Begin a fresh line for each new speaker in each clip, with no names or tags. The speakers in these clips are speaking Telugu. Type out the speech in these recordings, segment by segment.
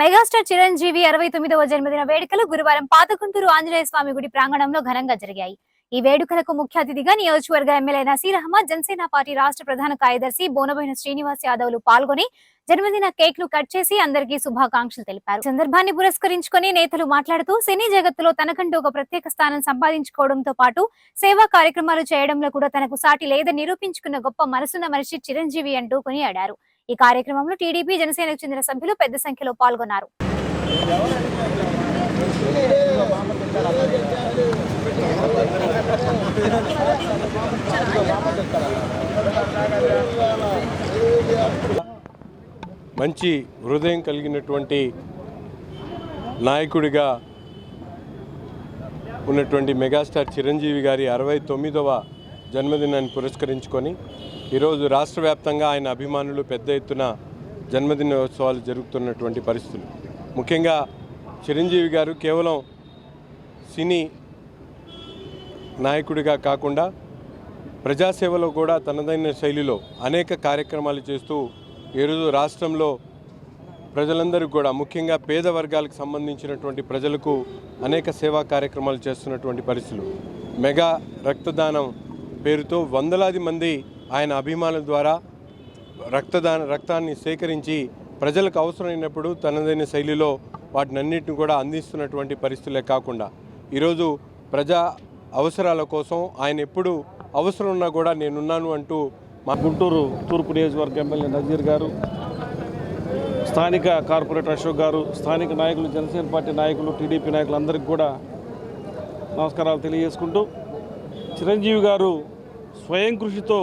మెగాస్టార్ చిరంజీవి 69వ జన్మదిన వేడుకలు గురువారం పాతగుంటూరు ఆంజనేయ స్వామి గుడి ప్రాంగణంలో ఘనంగా జరిగాయి. ఈ వేడుకలకు ముఖ్య అతిథిగా నియోజకవర్గ ఎమ్మెల్యే నసీర్ అహ్మద్, జనసేన పార్టీ రాష్ట్ర ప్రధాన కార్యదర్శి బోనబోయిన శ్రీనివాస్ యాదవ్లు పాల్గొని జన్మదిన కేక్ ను కట్ చేసి అందరికీ శుభాకాంక్షలు తెలిపారు. సందర్భాన్ని పురస్కరించుకుని నేతలు మాట్లాడుతూ సినీ జగత్తులో తనకంటూ ఒక ప్రత్యేక స్థానం సంపాదించుకోవడంతో పాటు సేవా కార్యక్రమాలు చేయడంలో కూడా తనకు సాటి లేదని నిరూపించుకున్న గొప్ప మనసున్న మనిషి చిరంజీవి అంటూ కొనియాడారు. ఈ కార్యక్రమంలో టీడీపీ, జనసేనకు చెందిన సభ్యులు పెద్ద సంఖ్యలో పాల్గొన్నారు.
మంచి హృదయం కలిగినటువంటి నాయకుడిగా ఉన్నటువంటి మెగాస్టార్ చిరంజీవి గారి 69వ జన్మదినాన్ని పురస్కరించుకొని ఈరోజు రాష్ట్ర వ్యాప్తంగా ఆయన అభిమానులు పెద్ద ఎత్తున జన్మదినోత్సవాలు జరుగుతున్నటువంటి పరిస్థితులు. ముఖ్యంగా చిరంజీవి గారు కేవలం సినీ నాయకుడిగా కాకుండా ప్రజాసేవలో కూడా తనదైన శైలిలో అనేక కార్యక్రమాలు చేస్తూ ఈరోజు రాష్ట్రంలో ప్రజలందరికీ కూడా ముఖ్యంగా పేద వర్గాలకు సంబంధించినటువంటి ప్రజలకు అనేక సేవా కార్యక్రమాలు చేస్తున్నటువంటి పరిస్థితులు. మెగా రక్తదానం పేరుతో వందలాది మంది ఆయన అభిమానుల ద్వారా రక్తాన్ని సేకరించి ప్రజలకు అవసరమైనప్పుడు తనదైన శైలిలో వాటినన్నింటిని కూడా అందిస్తున్నటువంటి పరిస్థితులే కాకుండా ఈరోజు ప్రజా అవసరాల కోసం ఆయన ఎప్పుడు అవసరం ఉన్నా కూడా నేనున్నాను అంటూ
మా గుంటూరు తూర్పు నియోజకవర్గ ఎమ్మెల్యే నజీర్ గారు, స్థానిక కార్పొరేటర్ అశోక్ గారు, స్థానిక నాయకులు, జనసేన పార్టీ నాయకులు, టీడీపీ నాయకులందరికీ కూడా నమస్కారాలు తెలియజేసుకుంటూ, చిరంజీవి గారు స్వయం కృషితో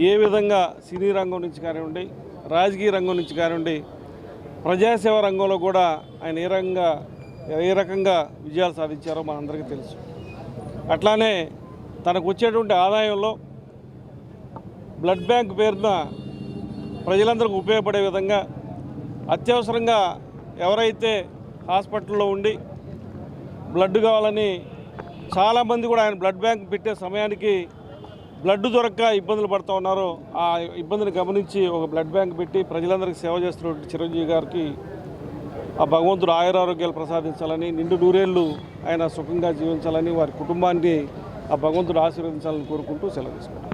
ఏ విధంగా సినీ రంగం నుంచి కానివ్వండి, రాజకీయ రంగం నుంచి కానివ్వండి, ప్రజాసేవ రంగంలో కూడా ఆయన ఏ రకంగా విజయాలు సాధించారో మనందరికీ తెలుసు. అట్లానే తనకు వచ్చేటువంటి ఆదాయంలో బ్లడ్ బ్యాంక్ పేరున ప్రజలందరికీ ఉపయోగపడే విధంగా అత్యవసరంగా ఎవరైతే హాస్పిటల్లో ఉండి బ్లడ్ కావాలని చాలామంది కూడా ఆయన బ్లడ్ బ్యాంక్ పెట్టే సమయానికి బ్లడ్ దొరక్క ఇబ్బందులు పడుతూ ఉన్నారో ఆ ఇబ్బందిని గమనించి ఒక బ్లడ్ బ్యాంక్ పెట్టి ప్రజలందరికీ సేవ చేస్తున్న చిరంజీవి గారికి ఆ భగవంతుడు ఆయురారోగ్యాలు ప్రసాదించాలని, నిండు నూరేళ్ళు ఆయన సుఖంగా జీవించాలని, వారి కుటుంబాన్ని ఆ భగవంతుడు ఆశీర్వదించాలని కోరుకుంటూ సెలవు తీసుకుంటాం.